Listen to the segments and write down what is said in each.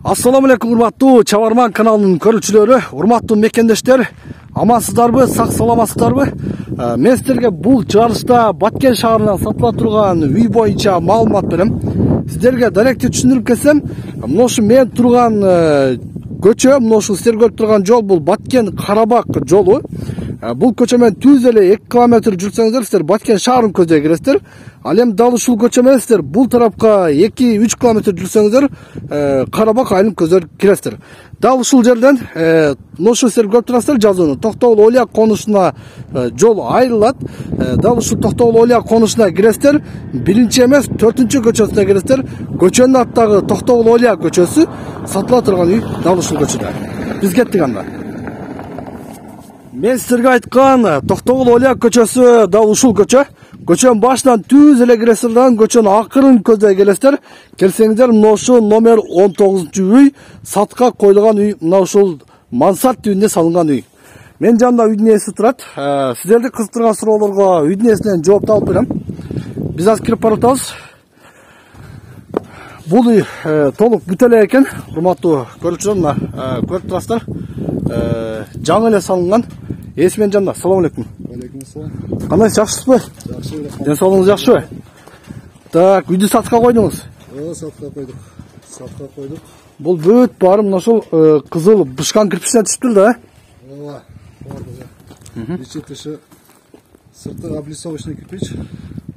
Assalamu alaikum урматтуу Чабарман каналынын көрүүчүлөрү, урматтуу мекендештер, амансыздарбы, сак саламатсыздарбы? Мен сиздерге бул чыгарылышта Баткен шаарынан сатыла турган үй боюнча маалымат берем. Сиздерге даректи түшүндүрүп кетсем, мына ушу мен турган көчө, мына ушу сиздер көрүп турган жол бул Баткен Карабак жолу. Бул көчө менен түз эле 2 километр жүрсөңүздөр сиздер Баткен шаарын көздөй келесиздер. Ал эми дал ушул көчө менен сиздер бул тарапка 2-3 километр жүрсөңүздөр Карабак айылын көздөй келесиздер. Дал ушул жерден ношу сиздер көрүп турасыздар жазууну Токтогул Олия конушуна жол айрылат. Дал ушул Токтогул Олия конушуна киресиздер. Биринчи эмес, 4-чү көчөсүнө киресиздер. Көчөнүн аттагы Токтогул Олия көчөсү, сатыла турган үй дал ушул көчөдө. Биз кеттик анда. Мен сиздерге айткан Токтогул Олия көчөсү дал ушул көчө. Көчөнүн башынан түз эле киресиздер, көчөнүн акырын көздөй келесиздер. Келсеңиздер, мына ушул номер 19-үй сатка коюлган үй, мына ушул мансарт түйүндө салынган үй. Мен жанымда үйдүн ээси турат. Сиздерди кызыктырган суроолорго үйдүн ээсинен жооп алып берем. Биз азыр кирип баратабыз. Бул үй толук бүтө эле экен. Урматтуу көрүүчүлөр, мына көрүп турасыздар. Жаңы эле салынган. Ээси менин жанымда. Салам алейкум. Алейкум ассалам. Кандай, жакшысызбы? Жакшы, рахмат. Ден соолугуңуз жакшыбы? Так, үйдү сатка койдуңуз. Сатка койдук. Сатка койдук. Бул бүт баары мына ошол кызыл бышкан кирпичтен түшүптүр да, Ооба. Ичи тышы сырты облицовочный кирпич.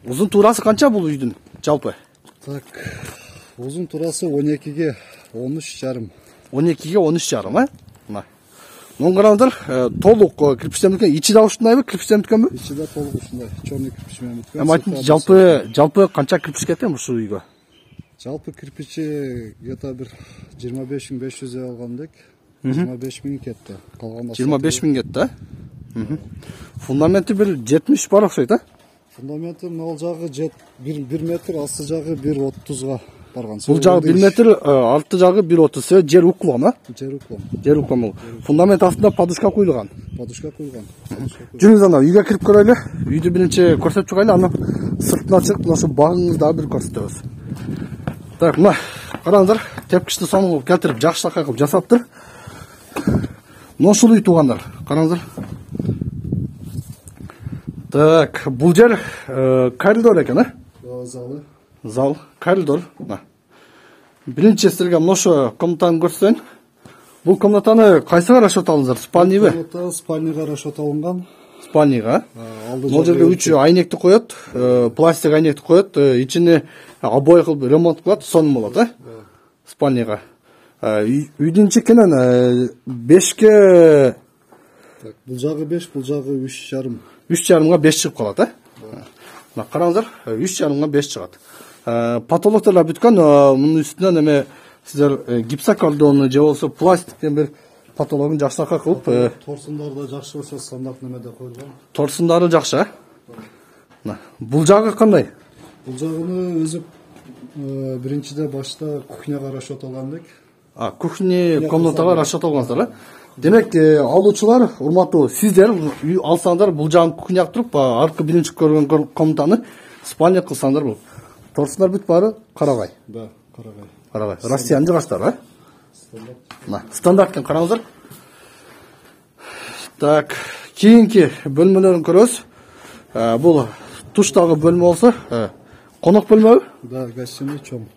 Узун туурасы канча бул үйдүн жалпы? Так. Узун турасы 12-ге 13,5. 12-ге 13,5, а? Мына. Муну караңыздар, толук кирпичтен бүткөн, ичи да ушундайбы, кирпичтен бүткөнбү? Ичи да толук ушундай, чорный кирпич менен бүткөн. Эми айтыңыз, жалпы канча кирпич кеткен ушул үйгө? Жалпы кирпичи где-то бир 25.500 алгандык. 25.000 кетти. Калган 25.000 кетти, а? Фундаменти бир 70 бар окшойт, а? Фундаменти могул жагы 1 метр, асты жагы 1,30га барган. Бул жагы 1 метр, алты жагы 1,30, жер уклон, а? Жер уклон. Жер уклон бул. Фундамент астында подушка куюлган. Подушка куйган. Жүрүңүз анда үйгө кирип көрөлү. Үйдү биринчи көрсөтүп чыгайлы, анан сыртына чыгып, мына ошо багыңызды дагы бир көрсөтөбүз. Так, мына караңыздар, тепкичти сонун кылып келтирип, жакшылакай кылып жасаптыр. Мына ушул үй туугандар, караңыздар. Так, бул жер коридор экен, а? Залы. Зал, коридор. Биринчи сиздерге мына ошо комнатаны көрсөтөйүн. Бул комнатаны кайсыга расчет алдыңыздар? Спальныйбы? Комната спальныйга расчет алынган. Спальныйга. Бул жерге 3 айнекти коет, пластик айнекти коет, ичине обои кылып ремонт кылат, сонун болот, а? Спальныйга. Үйдүн ичи кенен 5ке. Так, бул жагы 5, бул жагы 3,5. 3,5га 5 чыгып калат, а? Мына караңыздар, 3,5га 5 чыгат. Потолоктор да бүткөн, мунун үстүнөн эме сиздер гипсокартонну же болсо пластиктен бир потологун жакшынакай кылып, торсундары да жакшы болсо стандарт немеде коюлган. Торсундары жакшы, а? Бул жагы кандай? Бул жагыны өзү биринчиде башта кухняга расчет алгандык. Кухня комнатага расчет алгансыздар, а? Демек, алуучулар, урматтуу, сиздер үй алсаңдар, бул жагын кухняга туруп, аркы биринчи көргөн комнатаны спальня кылсаңдар бул. Торсундар бүт баары карабай. Да, карабай. Карабай. Россиянын жыгачтары, а? Стандарт экен, караңыздар. Так, кийинки бөлмөлөрүн көрөбүз. Бул туштагы бөлмө болсо, конок бөлмөбү? Да, гостиный чоң.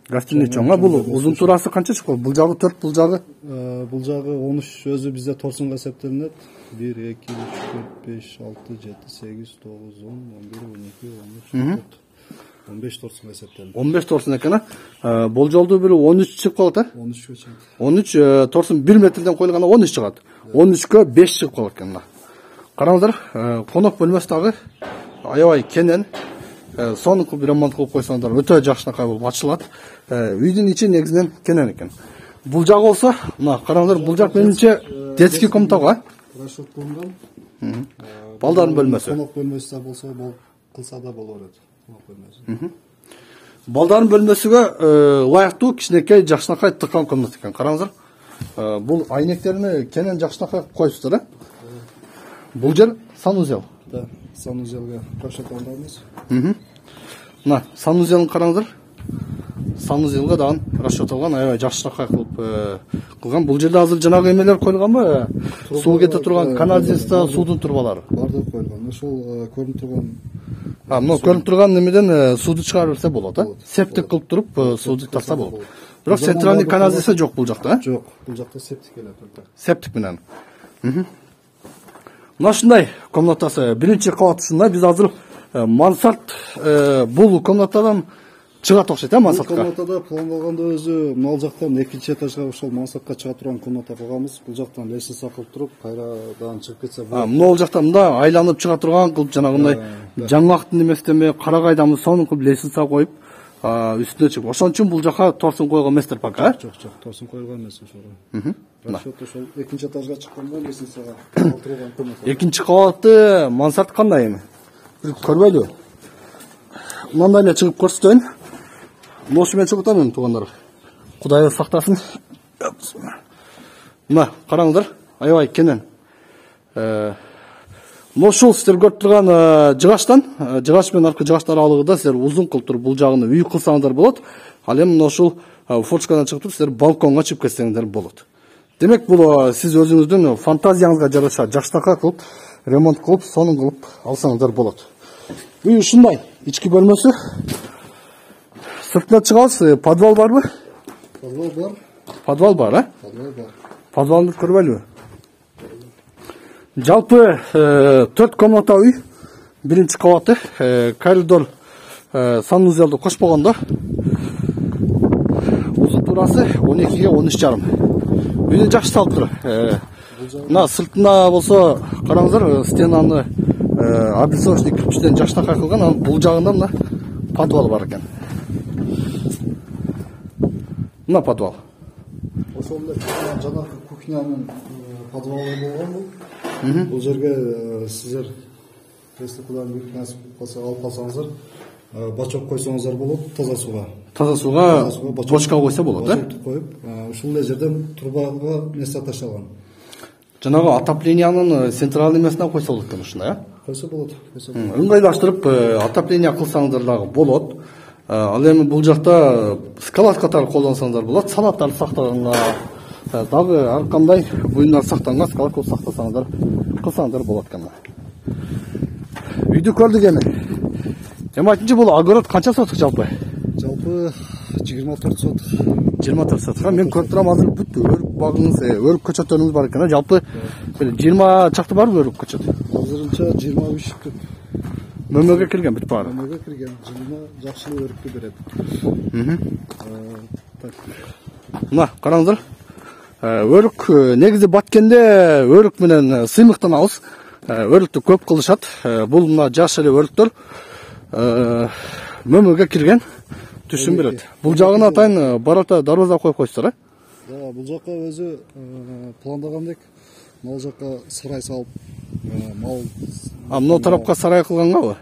Гостиный чоң, а? Бул узун турасы канча чыкты? Бул жагы 4, бул жагы? Бул жагы 13 өзү бизде торсунга эсептелинет. 1, 2, 3, 4, 5, 6, 7, 8, 9, 10, 11, 12, 13, 15 торсунга эсептелинет. 15 торсун экен, а? Болжолдуу бир 13 чыгып калат, а? 13 чыгат. 13 торсун 1 метрден коюлганда 13 чыгат. 13кө 5 чыгып калат экен. Караңыздар, конок бөлмөсү дагы аябай кенен, сонун кылып ремонт кылып койсоңдар, өтө жакшынакай болуп ачылат. Үйдүн ичи негизинен кенен экен. Бул жак болсо, мына караңыздар, бул жак менимче детский комната го, а? Расчет кылынган. Балдардын бөлмөсү. Конок бөлмөсү да болсо, кылса да боло берет. Конок бөлмөсү. Балдардын бөлмөсүгө ылайыктуу кичинекей жакшынакай тыккан комната экен. Караңыздар. Бул айнектерини кенен жакшынакай коюпсуздар, а? Бул жер санузел. Да, санузелге расчет алганбыз. Мына санузелин караңыздар. санузелге дагы расчётталган, аябай жакшыраак кылып кылган. Бул жерде азыр жанагы эмелер койулганбы? Суу кете турган канализация суудун турбалары. Бардык койулган. Ошол көрүнүп турган. Мына көрүнүп турган немеден сууду чыгарып берсе болот, Септик кылып туруп сууду тартса болот. Бирок центральный канализация жок бул жакта, Жок, бул жакта септик эле только. Септик менен. Мына ушундай комнатасы, биринчи кабат ушундай. Биз азыр мансард бул комнатадан чыгат окшойт, мансардка. Бул комнатада пландалганда өзү мал жактан экинчи этажга ошол мансардка чыга турган комната кылганбыз. Бул жактан лестница кылып туруп, кайрадан чыгып кетсе болот. Могул жактан мында айланып чыга турган кылып жанагындай жаңгактын эместеме, карагайдамы сонун кылып лестница коюп, үстүнө чыгып. Ошон үчүн бул жака торсун койгон эместир пока, Жок, торсун койгон эмес ошого. Расчёт ошол экинчи этажга чыкканда лестницага калтырылган комната. Экинчи кабаты мансард кандай эми? Бир көрбөйлүбү? Мындай эле чыгып көрсөтөйүн. Мошу менен чыгып атам туугандар. Кудай сактасын. Мына караңыздар, аябай кенен. Ушул сиздер көрүп турган жыгачтан, жыгач менен аркы жыгач аралыгында сиздер узун кылып туруп бул жагын үй кылсаңыздар болот. Ал эми ушул форточкадан чыгып туруп сиздер балконго чыгып кетсеңиздер болот. Демек бул сиз өзүңүздүн фантазияңызга жараша жакшыраак кылып, ремонт кылып, сонун кылып алсаңыздар болот. Үй ушундай, ички бөлмөсү. Сыртына чыгабыз, подвал барбы? Подвал бар. Подвал бар, Подвал бар. Подвалды көрбөйлүбү? Жалпы 4 комната үй, биринчи кабаты, коридор, санузелди кошпогондо. Узунтурасы 12-ге 13,5. Үйдү жакшы салыптыр. Мына сыртына болсо караңыздар, стенаны облицовочный кирпичтен жакшыраак кылган, анын бул жагында мына подвал бар экен. Мына подвал. Ошол эле жанагы кухнянын подвалы болгон бул. Бул жерге сиздер если кудан бир насип кылса алып калсаңыздар, бачок койсоңуздар болот таза сууга. Таза сууга бочка койсо болот, Бачок коюп, ушул эле жерден трубага место ташталган. Жанагы отоплениянын центральный местине койсо болот экен ушундай, Койсо болот. ыңгайлаштырып отопление кылсаңыздар дагы болот. Ал эми бул жакта скалат катары колдонсоңуздар болот. Салаттарды сактаганга дагы ар кандай буюмдар сактанганга скалат кылып сактасаңыздар, кылсаңыздар болот экен. Үйдү көрдүк эми. Эми айтыңчы бул огород канча соток жалпы? Жалпы 24 соток. 24 соток. Мен көрүп турам азыр бүт өрүк багыңыз, өрүк көчөттөрүңүз бар экен. Жалпы 20 чакты барбы өрүк көчөт? Азырынча 23 түп. Мөмөгө кирген бүт баары. Мөмөгө кирген. Жылына жакшы өрүккө берет. Так. Мына караңыздар. Өрүк негизи баткенде өрүк менен сыймыктанабыз. Өрүктү көп кылышат. Бул мына жаш эле өрүктөр мөмөгө кирген. Түшүн берет. Бул жагына атайын барата дарбаза коюп койсуңар, Да, бул жакка өзү пландагандек мал жакка сарай салып, мал. Мына тарапка сарай кылгангабы?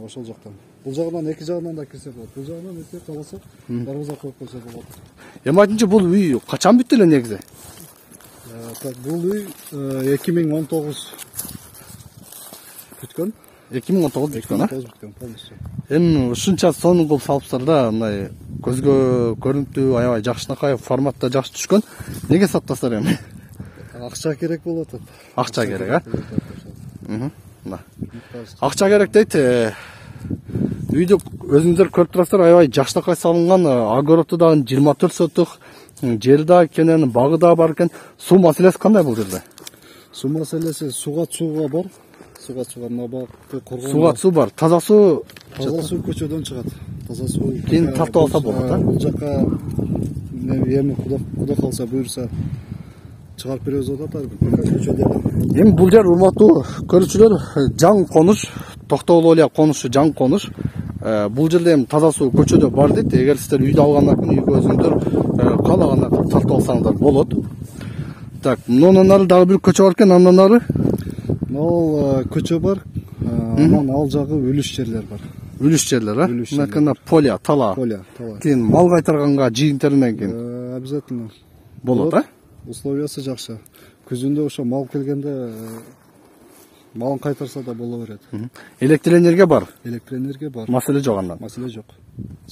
Ошол жактан. Бул жагынан эки жагынан да кирсе болот. Бул жагынан эсеп калса, дарбаза коюп койсо болот. Эми айтыңчы бул үй качан бүттү эле негизи? Бул үй 2019 бүткөн. 2019 бүткөн, бүткөн полностью. Эми ушунча сонун кылып салыпсыздар да, мындай көзгө көрүнүктүү, аябай жакшынакай форматта жакшы түшкөн. Неге саттасыздар эми? Акча керек болот. Акча керек, Мына. Акча керек дейт. Үйдү өзүңүздөр көрүп турасыздар, аябай жакшынакай салынган, огороду дагы 24 соток, жери да кенен, багы да бар экен. Суу маселеси кандай бул жерде? Суу маселеси сууга бар. Сууга набакты коргоо. Сууга суу бар. Таза суу көчөдөн чыгат. Таза суу. Кийин тартып алса болот, Бул жакка эми куда калса буйрса чыгарып беребиз деп атат. Көчөдө. Эми бул жер урматтуу көрүүчүлөр, жаң конуш, Токтогул эле конушу жаң конуш. Бул жерде эми таза суу көчөдө бар дейт. Эгер сиздер үйдү алгандан кийин үйгө өзүңүздөр каалагандай тартып алсаңыздар болот. Так, мындан нары дагы бир көчө бар экен, андан нары Ал көчө бар, анан ал жагы үлүш жерлер бар. Үлүш жерлер, Мына поля, тала. Кийин мал кайтарганга жыйынтарынан кийин обязательно болот, Условиясы жакшы. Күзүндө ошо мал келгенде малын кайтарса да боло берет. Электр энергия бар. Электр энергия бар. Маселе жок андан. Маселе жок.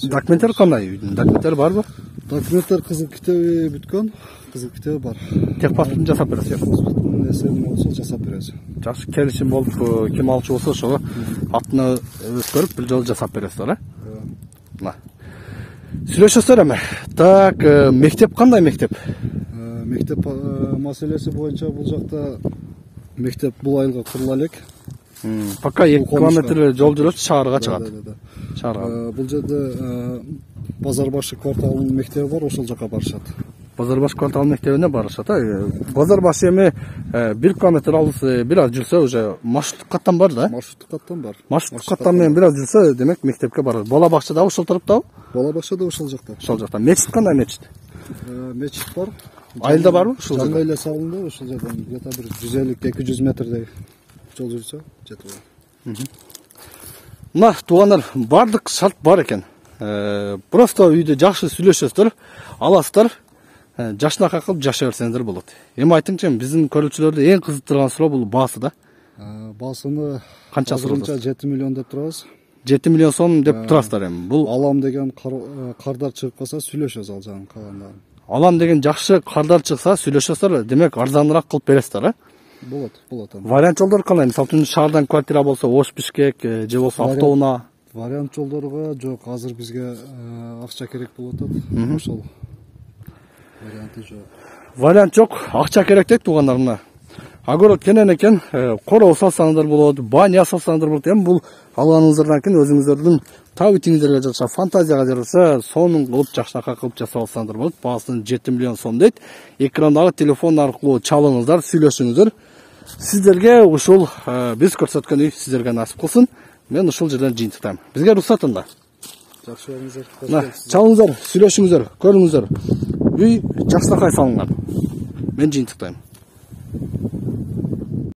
Документтер кандай? Үйдүн документтери барбы? Документтер кызыл китеби бүткөн, кызыл китеби бар. Техпаспортун жасап бересиз. Эсебин болсо жасап беребиз. Жакшы, келишим болуп, ким алчу болсо ошого атын өткөрүп бир жолу жасап бересиздер, э? Мына. Сүйлөшөсүздөр эми. Так, мектеп кандай мектеп? Мектеп маселеси боюнча бул жакта мектеп бул айылга курула элек. Пока 2 километр жол жүрөт, шаарга чыгат. Шаарга. Бул жерде Базар башы кварталынын мектеби бар, ошол жака барышат. Базар баш квартал мектебине барышат. Базар башы эми 1 километр алыс бир аз жүрсө уже маршруттук каттан бар да? Маршруттук каттан бар. Маршруттук каттан менен бир аз жүрсө, демек мектепке барат. Бала бакча да ошол тараптабы? Бала бакча да ошол жакта. Ошол жакта. Мечит кандай мечит? Мечит бар. Айылда барбы? Ошол жакта эле салынды, ошол жерден где-то бир 150-200 метрдей жол жүрсө жетип алат. Мына туугандар, бардык шарт бар экен. Просто үйдө жакшы сүйлөшөсүздөр, аласыздар, жашынакай кылып жашай берсеңиздер болот. Эми айтыңчы, биздин көрүүчүлөрдү эң кызыктырган суроо бул баасы да. Баасыны канча азырынча 7 миллион деп турабыз. 7 миллион сом деп турасыздар эми. Бул алам деген кардар чыгып калса сүйлөшөбүз ал жагын калгандарын. Алам деген жакшы кардар чыкса сүйлөшөсүздөр, демек арзаныраак кылып бересиздер, э? Болот. Вариант жолдор кандай? Мисалы үчүн шаардан квартира болсо Ош Бишкек же болсо автоунаа. Вариант жолдорго жок, азыр бизге акча керек болуп атат. Ошол варианты жок. Вариант жок, акча керек дейт туугандар мына. Огород кенен экен, короо салсаңыздар болот, баня салсаңыздар болот. Эми бул алганыңыздардан кийин өзүңүздөрдүн табитиңиздерге жараша, фантазияга жараша, сонун кылып жакшынакай кылып жасап алсаңыздар болот. Баасын 7 миллион сом дейт. Экрандагы телефон аркылуу чалыңыздар, сүйлөшүңүздөр. Сиздерге ушул биз көрсөткөн үй сиздерге насип кылсын. Мен ушул жерден жыйынтыктайм. Бизге уруксат анда. Жакшы болуңуздар. Мына, чалыңыздар, сүйлөшүңүздөр, көрүңүздөр. Үй жакшынакай салынган. Мен жыйынтыктайм.